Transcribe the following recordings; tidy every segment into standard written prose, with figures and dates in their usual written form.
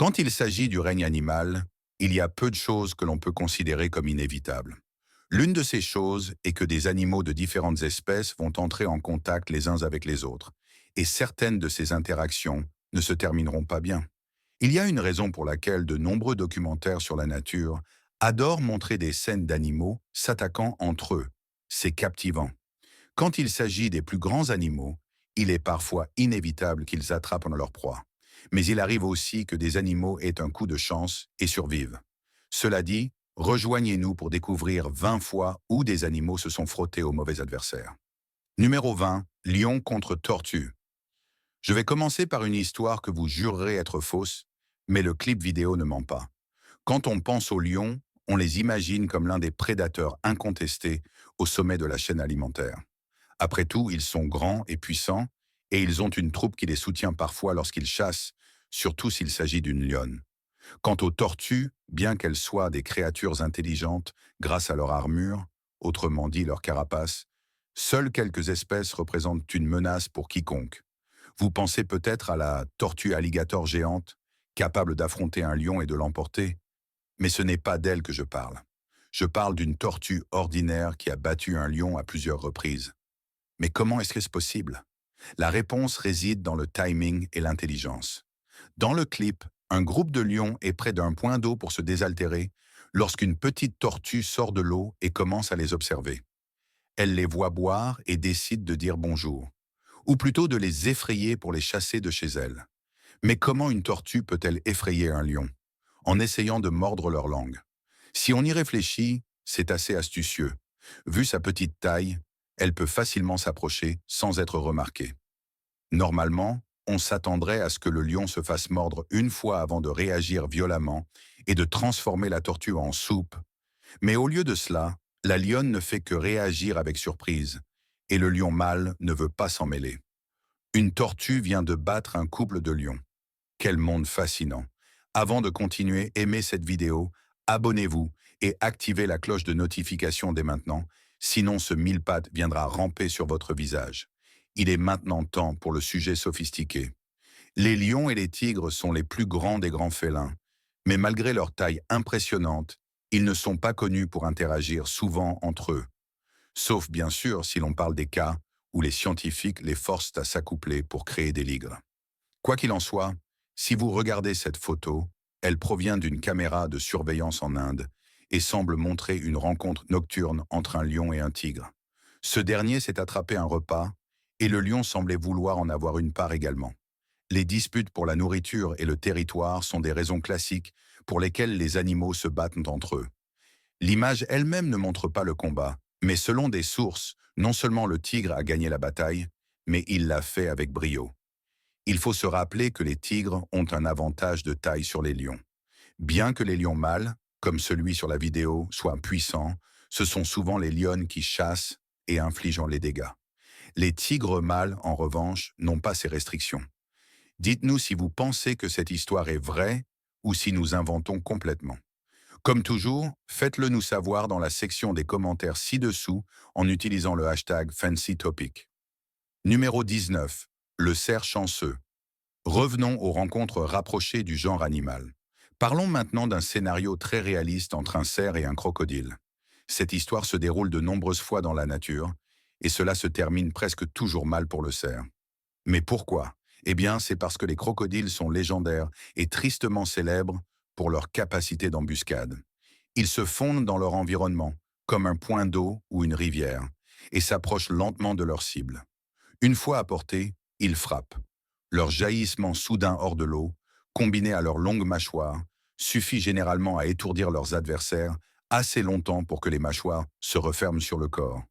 Quand il s'agit du règne animal, il y a peu de choses que l'on peut considérer comme inévitables. L'une de ces choses est que des animaux de différentes espèces vont entrer en contact les uns avec les autres, et certaines de ces interactions ne se termineront pas bien. Il y a une raison pour laquelle de nombreux documentaires sur la nature adorent montrer des scènes d'animaux s'attaquant entre eux. C'est captivant. Quand il s'agit des plus grands animaux, il est parfois inévitable qu'ils attrapent leur proie. Mais il arrive aussi que des animaux aient un coup de chance et survivent. Cela dit, rejoignez-nous pour découvrir 20 fois où des animaux se sont frottés aux mauvais adversaires. Numéro 20, lion contre tortue. Je vais commencer par une histoire que vous jurerez être fausse, mais le clip vidéo ne ment pas. Quand on pense aux lions, on les imagine comme l'un des prédateurs incontestés au sommet de la chaîne alimentaire. Après tout, ils sont grands et puissants, et ils ont une troupe qui les soutient parfois lorsqu'ils chassent, surtout s'il s'agit d'une lionne. Quant aux tortues, bien qu'elles soient des créatures intelligentes grâce à leur armure, autrement dit leur carapace, seules quelques espèces représentent une menace pour quiconque. Vous pensez peut-être à la tortue alligator géante, capable d'affronter un lion et de l'emporter, mais ce n'est pas d'elle que je parle. Je parle d'une tortue ordinaire qui a battu un lion à plusieurs reprises. Mais comment est-ce que c'est possible? La réponse réside dans le timing et l'intelligence. Dans le clip, un groupe de lions est près d'un point d'eau pour se désaltérer lorsqu'une petite tortue sort de l'eau et commence à les observer. Elle les voit boire et décide de dire bonjour, ou plutôt de les effrayer pour les chasser de chez elle. Mais comment une tortue peut-elle effrayer un lion? En essayant de mordre leur langue. Si on y réfléchit, c'est assez astucieux. Vu sa petite taille, elle peut facilement s'approcher sans être remarquée. Normalement, on s'attendrait à ce que le lion se fasse mordre une fois avant de réagir violemment et de transformer la tortue en soupe. Mais au lieu de cela, la lionne ne fait que réagir avec surprise, et le lion mâle ne veut pas s'en mêler. Une tortue vient de battre un couple de lions. Quel monde fascinant! Avant de continuer, aimez cette vidéo, abonnez-vous et activez la cloche de notification dès maintenant, sinon ce mille-pattes viendra ramper sur votre visage. Il est maintenant temps pour le sujet sophistiqué. Les lions et les tigres sont les plus grands des grands félins, mais malgré leur taille impressionnante, ils ne sont pas connus pour interagir souvent entre eux. Sauf bien sûr si l'on parle des cas où les scientifiques les forcent à s'accoupler pour créer des ligres. Quoi qu'il en soit, si vous regardez cette photo, elle provient d'une caméra de surveillance en Inde et semble montrer une rencontre nocturne entre un lion et un tigre. Ce dernier s'est attrapé un repas et le lion semblait vouloir en avoir une part également. Les disputes pour la nourriture et le territoire sont des raisons classiques pour lesquelles les animaux se battent entre eux. L'image elle-même ne montre pas le combat, mais selon des sources, non seulement le tigre a gagné la bataille, mais il l'a fait avec brio. Il faut se rappeler que les tigres ont un avantage de taille sur les lions. Bien que les lions mâles, comme celui sur la vidéo, soient puissants, ce sont souvent les lionnes qui chassent et infligent les dégâts. Les tigres mâles, en revanche, n'ont pas ces restrictions. Dites-nous si vous pensez que cette histoire est vraie ou si nous inventons complètement. Comme toujours, faites-le nous savoir dans la section des commentaires ci-dessous en utilisant le hashtag FancyTopic. Numéro 19. Le cerf chanceux. Revenons aux rencontres rapprochées du genre animal. Parlons maintenant d'un scénario très réaliste entre un cerf et un crocodile. Cette histoire se déroule de nombreuses fois dans la nature, et cela se termine presque toujours mal pour le cerf. Mais pourquoi? Eh bien, c'est parce que les crocodiles sont légendaires et tristement célèbres pour leur capacité d'embuscade. Ils se fondent dans leur environnement, comme un point d'eau ou une rivière, et s'approchent lentement de leur cible. Une fois à portée, ils frappent. Leur jaillissement soudain hors de l'eau, combiné à leur longue mâchoire, suffit généralement à étourdir leurs adversaires assez longtemps pour que les mâchoires se referment sur le corps.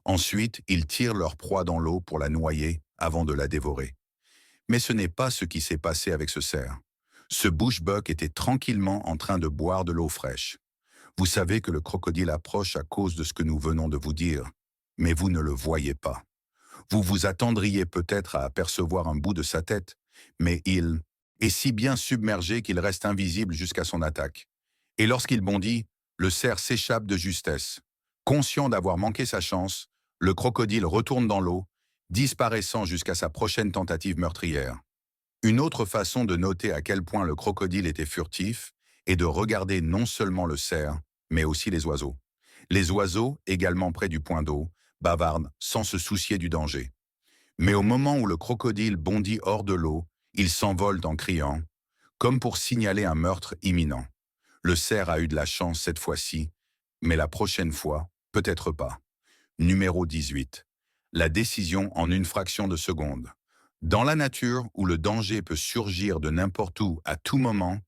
Ensuite, ils tirent leur proie dans l'eau pour la noyer avant de la dévorer. Mais ce n'est pas ce qui s'est passé avec ce cerf. Ce bushbuck était tranquillement en train de boire de l'eau fraîche. Vous savez que le crocodile approche à cause de ce que nous venons de vous dire, mais vous ne le voyez pas. Vous vous attendriez peut-être à apercevoir un bout de sa tête, mais il est si bien submergé qu'il reste invisible jusqu'à son attaque. Et lorsqu'il bondit, le cerf s'échappe de justesse. Conscient d'avoir manqué sa chance, le crocodile retourne dans l'eau, disparaissant jusqu'à sa prochaine tentative meurtrière. Une autre façon de noter à quel point le crocodile était furtif est de regarder non seulement le cerf, mais aussi les oiseaux. Les oiseaux, également près du point d'eau, bavardent sans se soucier du danger. Mais au moment où le crocodile bondit hors de l'eau, ils s'envolent en criant, comme pour signaler un meurtre imminent. Le cerf a eu de la chance cette fois-ci, mais la prochaine fois, peut-être pas. Numéro 18. La décision en une fraction de seconde. Dans la nature, où le danger peut surgir de n'importe où à tout moment,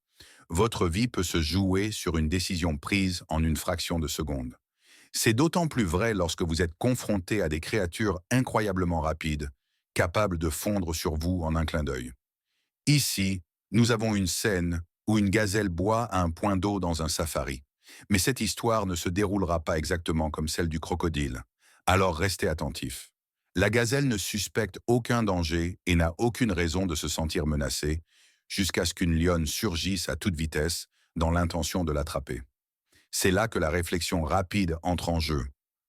votre vie peut se jouer sur une décision prise en une fraction de seconde. C'est d'autant plus vrai lorsque vous êtes confronté à des créatures incroyablement rapides, capables de fondre sur vous en un clin d'œil. Ici, nous avons une scène où une gazelle boit à un point d'eau dans un safari. Mais cette histoire ne se déroulera pas exactement comme celle du crocodile. Alors restez attentifs. La gazelle ne suspecte aucun danger et n'a aucune raison de se sentir menacée, jusqu'à ce qu'une lionne surgisse à toute vitesse dans l'intention de l'attraper. C'est là que la réflexion rapide entre en jeu.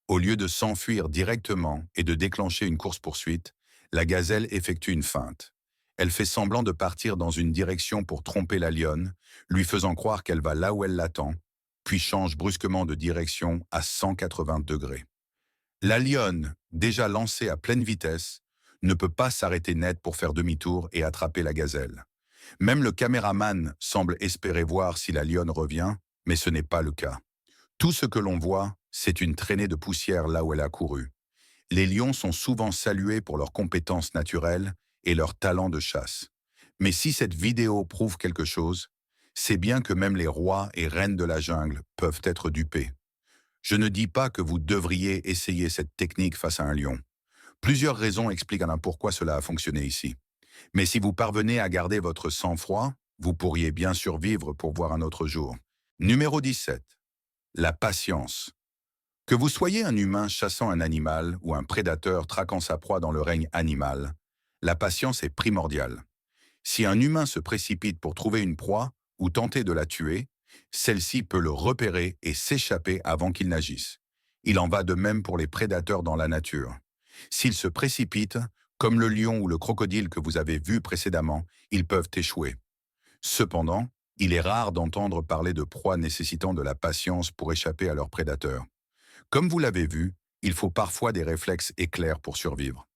Au lieu de s'enfuir directement et de déclencher une course-poursuite, la gazelle effectue une feinte. Elle fait semblant de partir dans une direction pour tromper la lionne, lui faisant croire qu'elle va là où elle l'attend, puis change brusquement de direction à 180 degrés. La lionne, déjà lancée à pleine vitesse, ne peut pas s'arrêter net pour faire demi-tour et attraper la gazelle. Même le caméraman semble espérer voir si la lionne revient, mais ce n'est pas le cas. Tout ce que l'on voit, c'est une traînée de poussière là où elle a couru. Les lions sont souvent salués pour leurs compétences naturelles et leur talent de chasse. Mais si cette vidéo prouve quelque chose, c'est bien que même les rois et reines de la jungle peuvent être dupés. Je ne dis pas que vous devriez essayer cette technique face à un lion. Plusieurs raisons expliquent pourquoi cela a fonctionné ici. Mais si vous parvenez à garder votre sang-froid, vous pourriez bien survivre pour voir un autre jour. Numéro 17. La patience. Que vous soyez un humain chassant un animal ou un prédateur traquant sa proie dans le règne animal, la patience est primordiale. Si un humain se précipite pour trouver une proie ou tenter de la tuer, celle-ci peut le repérer et s'échapper avant qu'il n'agisse. Il en va de même pour les prédateurs dans la nature. S'ils se précipitent, comme le lion ou le crocodile que vous avez vu précédemment, ils peuvent échouer. Cependant, il est rare d'entendre parler de proies nécessitant de la patience pour échapper à leurs prédateurs. Comme vous l'avez vu, il faut parfois des réflexes éclairs pour survivre.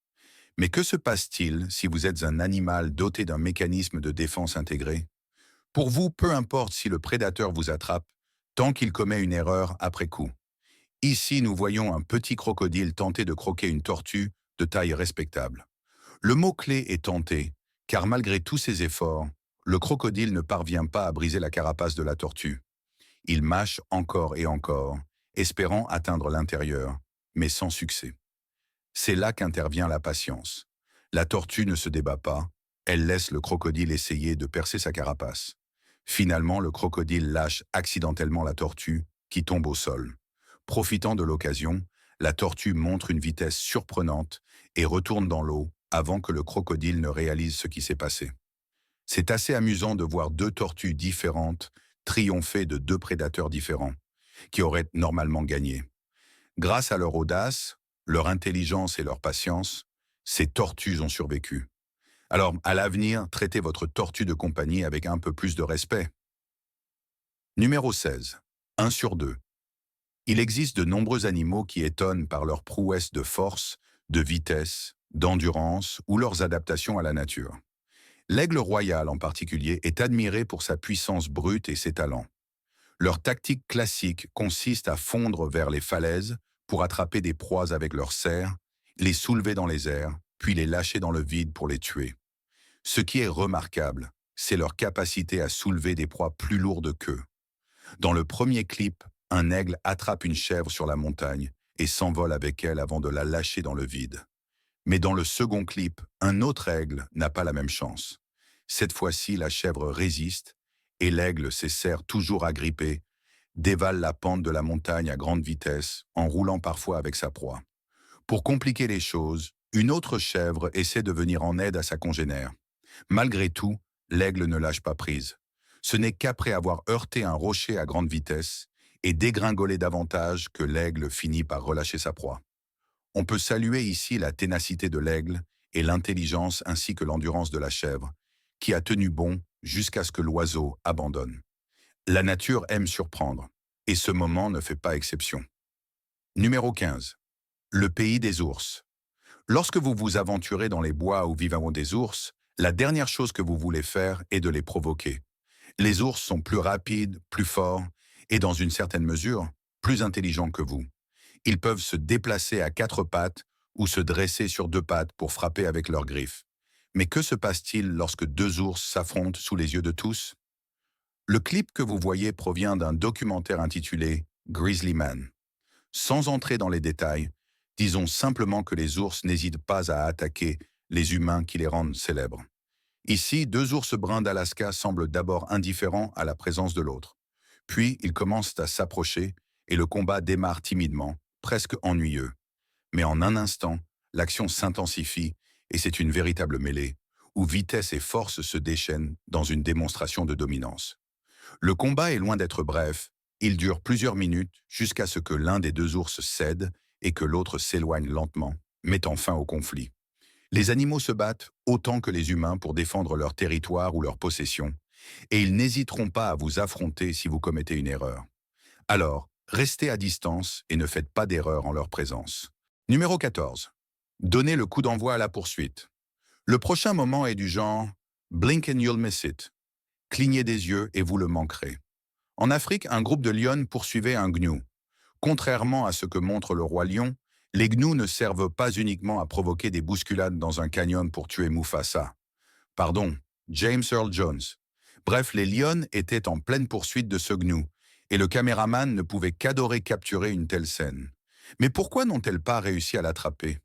Mais que se passe-t-il si vous êtes un animal doté d'un mécanisme de défense intégré? Pour vous, peu importe si le prédateur vous attrape, tant qu'il commet une erreur après coup. Ici, nous voyons un petit crocodile tenter de croquer une tortue de taille respectable. Le mot-clé est tenter, car malgré tous ses efforts, le crocodile ne parvient pas à briser la carapace de la tortue. Il mâche encore et encore, espérant atteindre l'intérieur, mais sans succès. C'est là qu'intervient la patience. La tortue ne se débat pas, elle laisse le crocodile essayer de percer sa carapace. Finalement, le crocodile lâche accidentellement la tortue, qui tombe au sol. Profitant de l'occasion, la tortue montre une vitesse surprenante et retourne dans l'eau avant que le crocodile ne réalise ce qui s'est passé. C'est assez amusant de voir deux tortues différentes triompher de deux prédateurs différents, qui auraient normalement gagné. Grâce à leur audace, leur intelligence et leur patience, ces tortues ont survécu. Alors, à l'avenir, traitez votre tortue de compagnie avec un peu plus de respect. Numéro 16. 1 sur 2. Il existe de nombreux animaux qui étonnent par leur prouesse de force, de vitesse, d'endurance ou leurs adaptations à la nature. L'aigle royal en particulier est admiré pour sa puissance brute et ses talents. Leur tactique classique consiste à fondre vers les falaises pour attraper des proies avec leurs serres, les soulever dans les airs, puis les lâcher dans le vide pour les tuer. Ce qui est remarquable, c'est leur capacité à soulever des proies plus lourdes qu'eux. Dans le premier clip, un aigle attrape une chèvre sur la montagne et s'envole avec elle avant de la lâcher dans le vide. Mais dans le second clip, un autre aigle n'a pas la même chance. Cette fois-ci, la chèvre résiste et l'aigle s'essaie toujours agrippé, dévale la pente de la montagne à grande vitesse, en roulant parfois avec sa proie. Pour compliquer les choses, une autre chèvre essaie de venir en aide à sa congénère. Malgré tout, l'aigle ne lâche pas prise. Ce n'est qu'après avoir heurté un rocher à grande vitesse et dégringolé davantage que l'aigle finit par relâcher sa proie. On peut saluer ici la ténacité de l'aigle et l'intelligence ainsi que l'endurance de la chèvre, qui a tenu bon jusqu'à ce que l'oiseau abandonne. La nature aime surprendre, et ce moment ne fait pas exception. Numéro 15. Le pays des ours. Lorsque vous vous aventurez dans les bois où vivent des ours, la dernière chose que vous voulez faire est de les provoquer. Les ours sont plus rapides, plus forts, et dans une certaine mesure, plus intelligents que vous. Ils peuvent se déplacer à quatre pattes ou se dresser sur deux pattes pour frapper avec leurs griffes. Mais que se passe-t-il lorsque deux ours s'affrontent sous les yeux de tous? Le clip que vous voyez provient d'un documentaire intitulé Grizzly Man. Sans entrer dans les détails, disons simplement que les ours n'hésitent pas à attaquer les humains qui les rendent célèbres. Ici, deux ours bruns d'Alaska semblent d'abord indifférents à la présence de l'autre. Puis, ils commencent à s'approcher et le combat démarre timidement, presque ennuyeux. Mais en un instant, l'action s'intensifie et c'est une véritable mêlée, où vitesse et force se déchaînent dans une démonstration de dominance. Le combat est loin d'être bref, il dure plusieurs minutes jusqu'à ce que l'un des deux ours cède et que l'autre s'éloigne lentement, mettant fin au conflit. Les animaux se battent autant que les humains pour défendre leur territoire ou leur possession, et ils n'hésiteront pas à vous affronter si vous commettez une erreur. Alors, restez à distance et ne faites pas d'erreur en leur présence. Numéro 14. Donnez le coup d'envoi à la poursuite. Le prochain moment est du genre « blink and you'll miss it ». Clignez des yeux et vous le manquerez. En Afrique, un groupe de lionnes poursuivait un gnou. Contrairement à ce que montre le roi lion, les gnous ne servent pas uniquement à provoquer des bousculades dans un canyon pour tuer Mufasa. Pardon, James Earl Jones. Bref, les lionnes étaient en pleine poursuite de ce gnou, et le caméraman ne pouvait qu'adorer capturer une telle scène. Mais pourquoi n'ont-elles pas réussi à l'attraper?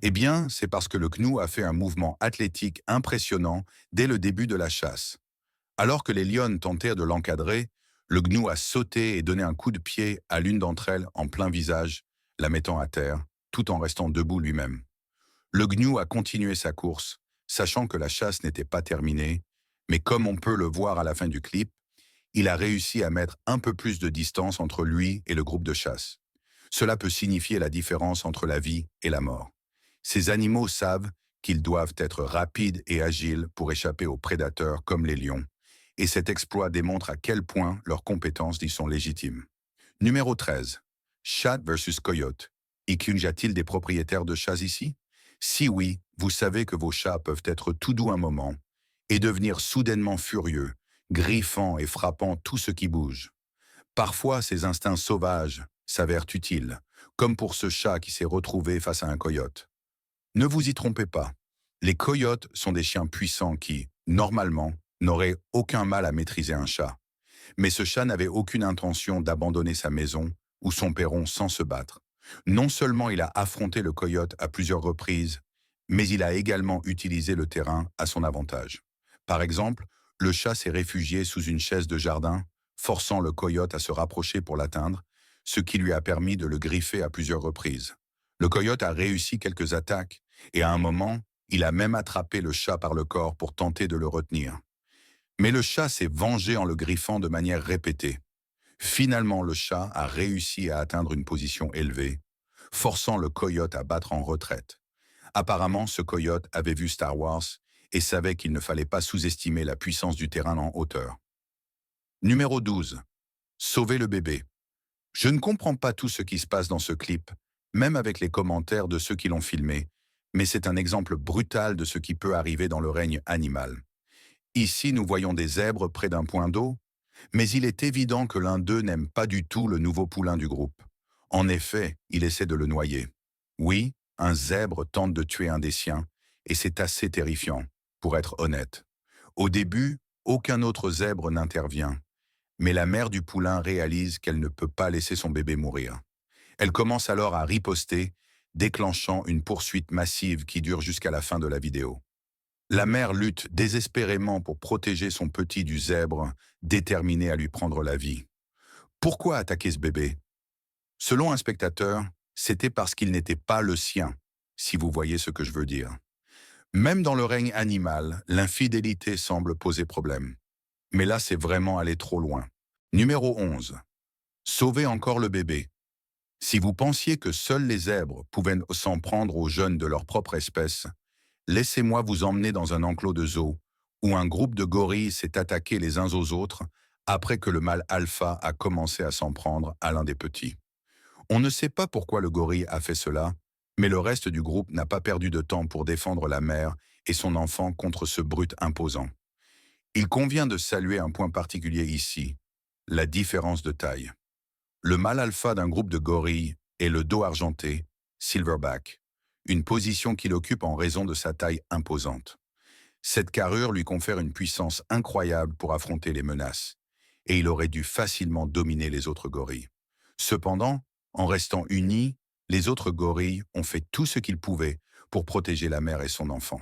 Eh bien, c'est parce que le gnou a fait un mouvement athlétique impressionnant dès le début de la chasse. Alors que les lionnes tentèrent de l'encadrer, le gnou a sauté et donné un coup de pied à l'une d'entre elles en plein visage, la mettant à terre, tout en restant debout lui-même. Le gnou a continué sa course, sachant que la chasse n'était pas terminée, mais comme on peut le voir à la fin du clip, il a réussi à mettre un peu plus de distance entre lui et le groupe de chasse. Cela peut signifier la différence entre la vie et la mort. Ces animaux savent qu'ils doivent être rapides et agiles pour échapper aux prédateurs comme les lions, et cet exploit démontre à quel point leurs compétences y sont légitimes. Numéro 13. Chat versus coyote. Y a-t-il des propriétaires de chats ici? Si oui, vous savez que vos chats peuvent être tout doux un moment et devenir soudainement furieux, griffant et frappant tout ce qui bouge. Parfois, ces instincts sauvages s'avèrent utiles, comme pour ce chat qui s'est retrouvé face à un coyote. Ne vous y trompez pas, les coyotes sont des chiens puissants qui, normalement, n'auraient aucun mal à maîtriser un chat. Mais ce chat n'avait aucune intention d'abandonner sa maison ou son perron sans se battre. Non seulement il a affronté le coyote à plusieurs reprises, mais il a également utilisé le terrain à son avantage. Par exemple, le chat s'est réfugié sous une chaise de jardin, forçant le coyote à se rapprocher pour l'atteindre, ce qui lui a permis de le griffer à plusieurs reprises. Le coyote a réussi quelques attaques, et à un moment, il a même attrapé le chat par le corps pour tenter de le retenir. Mais le chat s'est vengé en le griffant de manière répétée. Finalement, le chat a réussi à atteindre une position élevée, forçant le coyote à battre en retraite. Apparemment, ce coyote avait vu Star Wars et savait qu'il ne fallait pas sous-estimer la puissance du terrain en hauteur. Numéro 12. Sauver le bébé. Je ne comprends pas tout ce qui se passe dans ce clip, même avec les commentaires de ceux qui l'ont filmé, mais c'est un exemple brutal de ce qui peut arriver dans le règne animal. Ici, nous voyons des zèbres près d'un point d'eau, mais il est évident que l'un d'eux n'aime pas du tout le nouveau poulain du groupe. En effet, il essaie de le noyer. Oui, un zèbre tente de tuer un des siens, et c'est assez terrifiant, pour être honnête. Au début, aucun autre zèbre n'intervient, mais la mère du poulain réalise qu'elle ne peut pas laisser son bébé mourir. Elle commence alors à riposter, déclenchant une poursuite massive qui dure jusqu'à la fin de la vidéo. La mère lutte désespérément pour protéger son petit du zèbre, déterminée à lui prendre la vie. Pourquoi attaquer ce bébé? Selon un spectateur, c'était parce qu'il n'était pas le sien, si vous voyez ce que je veux dire. Même dans le règne animal, l'infidélité semble poser problème. Mais là, c'est vraiment aller trop loin. Numéro 11. Sauver encore le bébé. Si vous pensiez que seuls les zèbres pouvaient s'en prendre aux jeunes de leur propre espèce, laissez-moi vous emmener dans un enclos de zoo où un groupe de gorilles s'est attaqué les uns aux autres après que le mâle alpha a commencé à s'en prendre à l'un des petits. On ne sait pas pourquoi le gorille a fait cela, mais le reste du groupe n'a pas perdu de temps pour défendre la mère et son enfant contre ce brute imposant. Il convient de saluer un point particulier ici, la différence de taille. Le mâle alpha d'un groupe de gorilles est le dos argenté, silverback, une position qu'il occupe en raison de sa taille imposante. Cette carrure lui confère une puissance incroyable pour affronter les menaces, et il aurait dû facilement dominer les autres gorilles. Cependant, en restant unis, les autres gorilles ont fait tout ce qu'ils pouvaient pour protéger la mère et son enfant.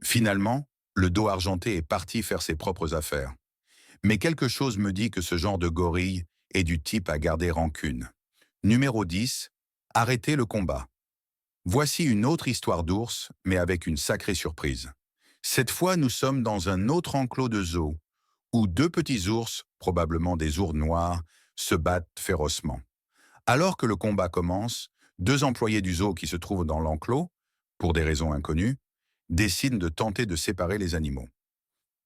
Finalement, le dos argenté est parti faire ses propres affaires. Mais quelque chose me dit que ce genre de gorille est du type à garder rancune. Numéro 10. Arrêtez le combat. Voici une autre histoire d'ours, mais avec une sacrée surprise. Cette fois, nous sommes dans un autre enclos de zoo, où deux petits ours, probablement des ours noirs, se battent férocement. Alors que le combat commence, deux employés du zoo qui se trouvent dans l'enclos, pour des raisons inconnues, décident de tenter de séparer les animaux.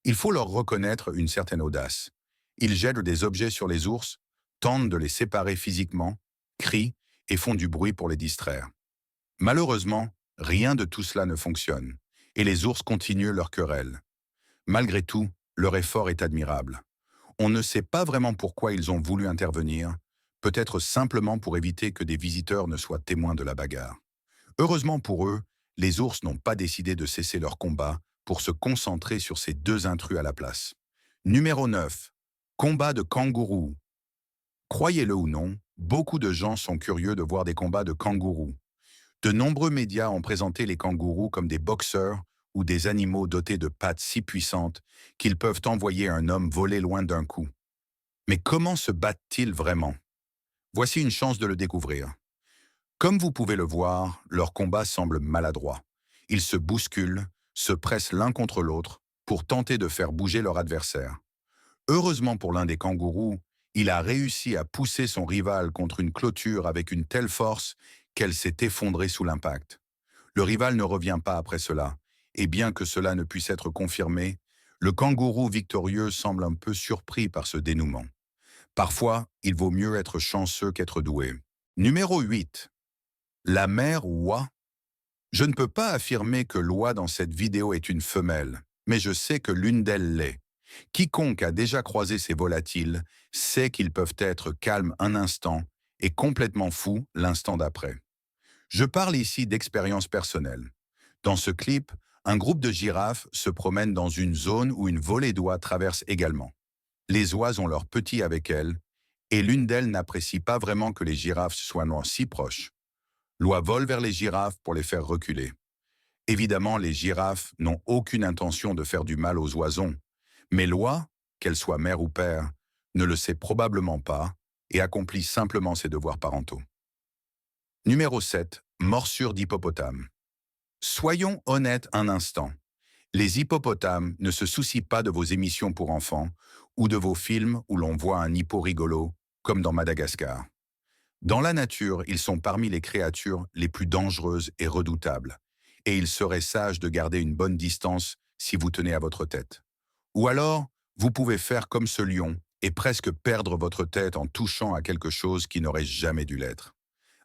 Il faut leur reconnaître une certaine audace. Ils jettent des objets sur les ours, tentent de les séparer physiquement, crient et font du bruit pour les distraire. Malheureusement, rien de tout cela ne fonctionne, et les ours continuent leur querelle. Malgré tout, leur effort est admirable. On ne sait pas vraiment pourquoi ils ont voulu intervenir, peut-être simplement pour éviter que des visiteurs ne soient témoins de la bagarre. Heureusement pour eux, les ours n'ont pas décidé de cesser leur combat pour se concentrer sur ces deux intrus à la place. Numéro 9. Combat de kangourous. Croyez-le ou non, beaucoup de gens sont curieux de voir des combats de kangourous. De nombreux médias ont présenté les kangourous comme des boxeurs ou des animaux dotés de pattes si puissantes qu'ils peuvent envoyer un homme voler loin d'un coup. Mais comment se battent-ils vraiment? Voici une chance de le découvrir. Comme vous pouvez le voir, leur combat semble maladroit. Ils se bousculent, se pressent l'un contre l'autre pour tenter de faire bouger leur adversaire. Heureusement pour l'un des kangourous, il a réussi à pousser son rival contre une clôture avec une telle force qu'elle s'est effondrée sous l'impact. Le rival ne revient pas après cela, et bien que cela ne puisse être confirmé, le kangourou victorieux semble un peu surpris par ce dénouement. Parfois, il vaut mieux être chanceux qu'être doué. Numéro 8. La mère oie. Je ne peux pas affirmer que l'oie dans cette vidéo est une femelle, mais je sais que l'une d'elles l'est. Quiconque a déjà croisé ces volatiles sait qu'ils peuvent être calmes un instant et complètement fous l'instant d'après. Je parle ici d'expérience personnelle. Dans ce clip, un groupe de girafes se promène dans une zone où une volée d'oies traverse également. Les oies ont leurs petits avec elles, et l'une d'elles n'apprécie pas vraiment que les girafes soient si proches. L'oie vole vers les girafes pour les faire reculer. Évidemment, les girafes n'ont aucune intention de faire du mal aux oisons, mais l'oie, qu'elle soit mère ou père, ne le sait probablement pas et accomplit simplement ses devoirs parentaux. Numéro 7. Morsure d'hippopotame. Soyons honnêtes un instant. Les hippopotames ne se soucient pas de vos émissions pour enfants ou de vos films où l'on voit un hippo rigolo, comme dans Madagascar. Dans la nature, ils sont parmi les créatures les plus dangereuses et redoutables, et il serait sage de garder une bonne distance si vous tenez à votre tête. Ou alors, vous pouvez faire comme ce lion et presque perdre votre tête en touchant à quelque chose qui n'aurait jamais dû l'être.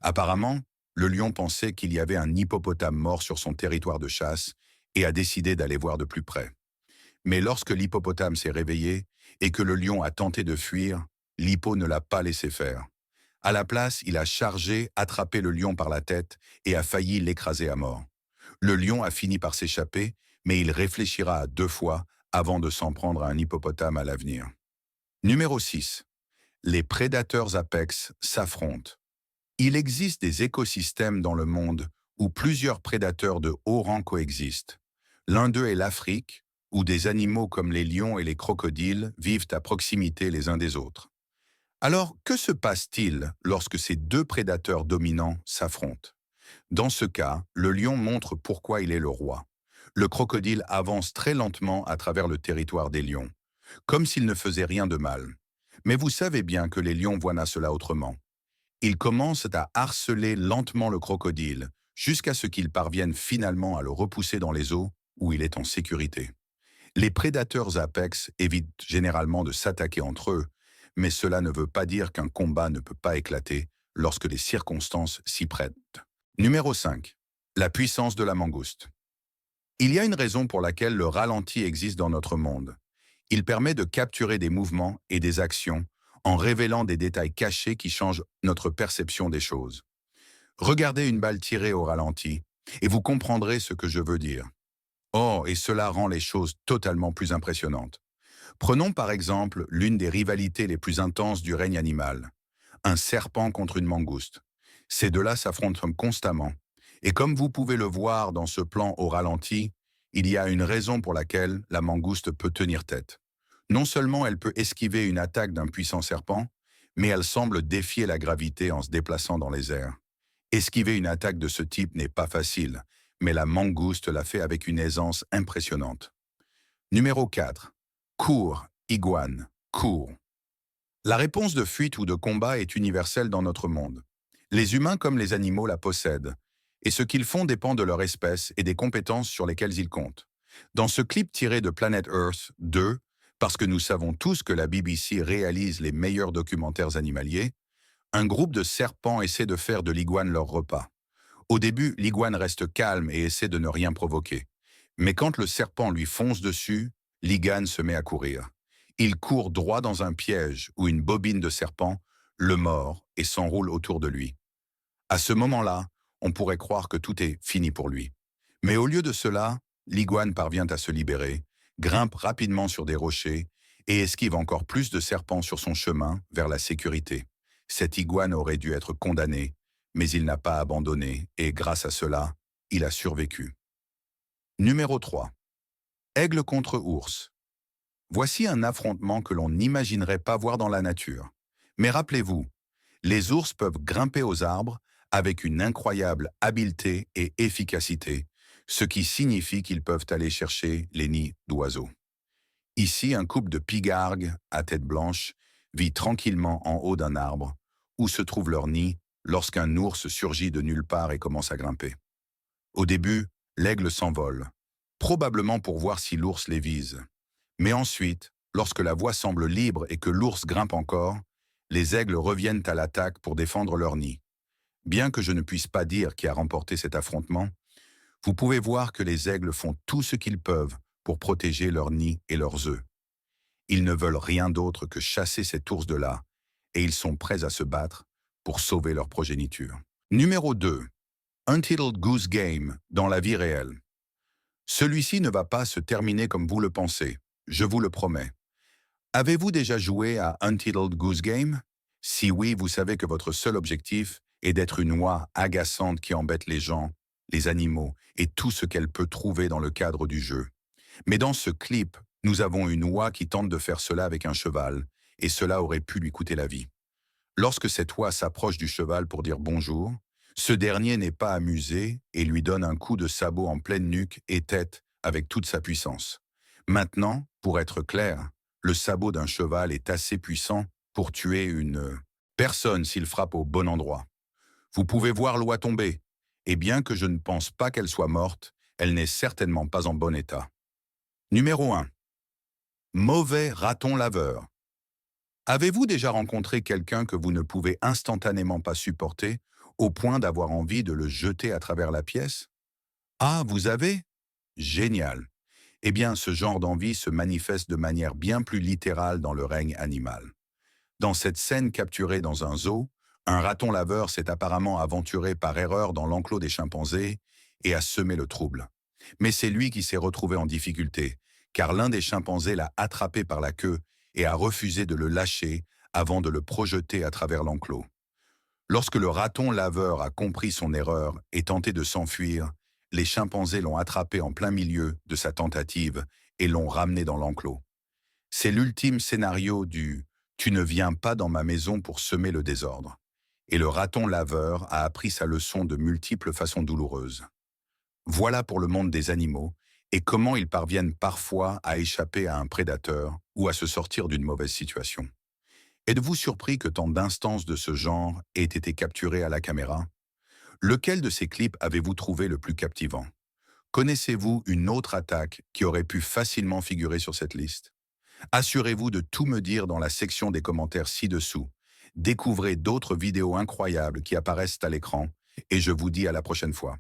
Apparemment, le lion pensait qu'il y avait un hippopotame mort sur son territoire de chasse et a décidé d'aller voir de plus près. Mais lorsque l'hippopotame s'est réveillé et que le lion a tenté de fuir, l'hippo ne l'a pas laissé faire. À la place, il a chargé, attrapé le lion par la tête et a failli l'écraser à mort. Le lion a fini par s'échapper, mais il réfléchira à 2 fois avant de s'en prendre à un hippopotame à l'avenir. Numéro 6. Les prédateurs apex s'affrontent. Il existe des écosystèmes dans le monde où plusieurs prédateurs de haut rang coexistent. L'un d'eux est l'Afrique, où des animaux comme les lions et les crocodiles vivent à proximité les uns des autres. Alors, que se passe-t-il lorsque ces deux prédateurs dominants s'affrontent? Dans ce cas, le lion montre pourquoi il est le roi. Le crocodile avance très lentement à travers le territoire des lions, comme s'il ne faisait rien de mal. Mais vous savez bien que les lions voient cela autrement. Ils commencent à harceler lentement le crocodile, jusqu'à ce qu'ils parviennent finalement à le repousser dans les eaux où il est en sécurité. Les prédateurs apex évitent généralement de s'attaquer entre eux, mais cela ne veut pas dire qu'un combat ne peut pas éclater lorsque les circonstances s'y prêtent. Numéro 5. La puissance de la mangouste. Il y a une raison pour laquelle le ralenti existe dans notre monde. Il permet de capturer des mouvements et des actions en révélant des détails cachés qui changent notre perception des choses. Regardez une balle tirée au ralenti et vous comprendrez ce que je veux dire. Oh, et cela rend les choses totalement plus impressionnantes. Prenons par exemple l'une des rivalités les plus intenses du règne animal. Un serpent contre une mangouste. Ces deux-là s'affrontent constamment. Et comme vous pouvez le voir dans ce plan au ralenti, il y a une raison pour laquelle la mangouste peut tenir tête. Non seulement elle peut esquiver une attaque d'un puissant serpent, mais elle semble défier la gravité en se déplaçant dans les airs. Esquiver une attaque de ce type n'est pas facile, mais la mangouste l'a fait avec une aisance impressionnante. Numéro 4. Cours, iguane, cours. La réponse de fuite ou de combat est universelle dans notre monde. Les humains comme les animaux la possèdent, et ce qu'ils font dépend de leur espèce et des compétences sur lesquelles ils comptent. Dans ce clip tiré de Planet Earth 2, parce que nous savons tous que la BBC réalise les meilleurs documentaires animaliers, un groupe de serpents essaie de faire de l'iguane leur repas. Au début, l'iguane reste calme et essaie de ne rien provoquer. Mais quand le serpent lui fonce dessus, l'iguane se met à courir. Il court droit dans un piège où une bobine de serpent le mord et s'enroule autour de lui. À ce moment-là, on pourrait croire que tout est fini pour lui. Mais au lieu de cela, l'iguane parvient à se libérer, grimpe rapidement sur des rochers et esquive encore plus de serpents sur son chemin vers la sécurité. Cette iguane aurait dû être condamnée, mais il n'a pas abandonné et grâce à cela, il a survécu. Numéro 3. Aigle contre ours. Voici un affrontement que l'on n'imaginerait pas voir dans la nature. Mais rappelez-vous, les ours peuvent grimper aux arbres avec une incroyable habileté et efficacité, ce qui signifie qu'ils peuvent aller chercher les nids d'oiseaux. Ici, un couple de pigargues à tête blanche vit tranquillement en haut d'un arbre, où se trouve leur nid lorsqu'un ours surgit de nulle part et commence à grimper. Au début, l'aigle s'envole, probablement pour voir si l'ours les vise. Mais ensuite, lorsque la voie semble libre et que l'ours grimpe encore, les aigles reviennent à l'attaque pour défendre leur nid. Bien que je ne puisse pas dire qui a remporté cet affrontement, vous pouvez voir que les aigles font tout ce qu'ils peuvent pour protéger leur nid et leurs œufs. Ils ne veulent rien d'autre que chasser cet ours de là, et ils sont prêts à se battre pour sauver leur progéniture. Numéro 2. Untitled Goose Game dans la vie réelle. Celui-ci ne va pas se terminer comme vous le pensez, je vous le promets. Avez-vous déjà joué à Untitled Goose Game? Si oui, vous savez que votre seul objectif est d'être une oie agaçante qui embête les gens, les animaux et tout ce qu'elle peut trouver dans le cadre du jeu. Mais dans ce clip, nous avons une oie qui tente de faire cela avec un cheval, et cela aurait pu lui coûter la vie. Lorsque cette oie s'approche du cheval pour dire bonjour, ce dernier n'est pas amusé et lui donne un coup de sabot en pleine nuque et tête avec toute sa puissance. Maintenant, pour être clair, le sabot d'un cheval est assez puissant pour tuer une personne s'il frappe au bon endroit. Vous pouvez voir l'oie tomber, et bien que je ne pense pas qu'elle soit morte, elle n'est certainement pas en bon état. Numéro 1. Mauvais raton laveur. Avez-vous déjà rencontré quelqu'un que vous ne pouvez instantanément pas supporter, au point d'avoir envie de le jeter à travers la pièce? Ah, vous avez? Génial. Eh bien, ce genre d'envie se manifeste de manière bien plus littérale dans le règne animal. Dans cette scène capturée dans un zoo, un raton laveur s'est apparemment aventuré par erreur dans l'enclos des chimpanzés et a semé le trouble. Mais c'est lui qui s'est retrouvé en difficulté, car l'un des chimpanzés l'a attrapé par la queue et a refusé de le lâcher avant de le projeter à travers l'enclos. Lorsque le raton laveur a compris son erreur et tenté de s'enfuir, les chimpanzés l'ont attrapé en plein milieu de sa tentative et l'ont ramené dans l'enclos. C'est l'ultime scénario du « tu ne viens pas dans ma maison pour semer le désordre ». Et le raton laveur a appris sa leçon de multiples façons douloureuses. Voilà pour le monde des animaux et comment ils parviennent parfois à échapper à un prédateur ou à se sortir d'une mauvaise situation. Êtes-vous surpris que tant d'instances de ce genre aient été capturées à la caméra? Lequel de ces clips avez-vous trouvé le plus captivant? Connaissez-vous une autre attaque qui aurait pu facilement figurer sur cette liste? Assurez-vous de tout me dire dans la section des commentaires ci-dessous. Découvrez d'autres vidéos incroyables qui apparaissent à l'écran et je vous dis à la prochaine fois.